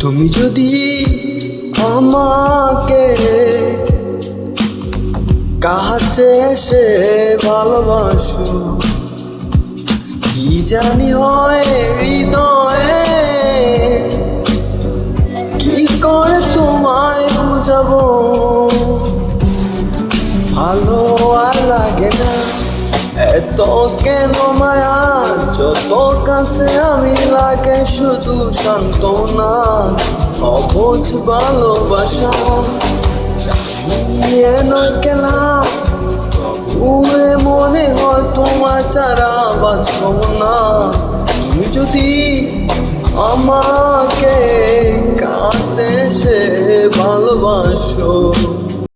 তুমি যদি আমাকে কাছে এসে ভালোবাসো, কি জানি হয় হৃদয়ে, কি করে তোমায় বুঝাবো। ভালো আর লাগে না এত কেন মায়া, যত কাছে আমি লাগে শুধু সান্ত্বনা। অবুঝ ভালোবাসা নিয়ে নয় কেনা, তবুও মনে হয় তোমার ছাড়া বাঁচব না। তুমি যদি আমাকে কাছে এসে ভালোবাসো।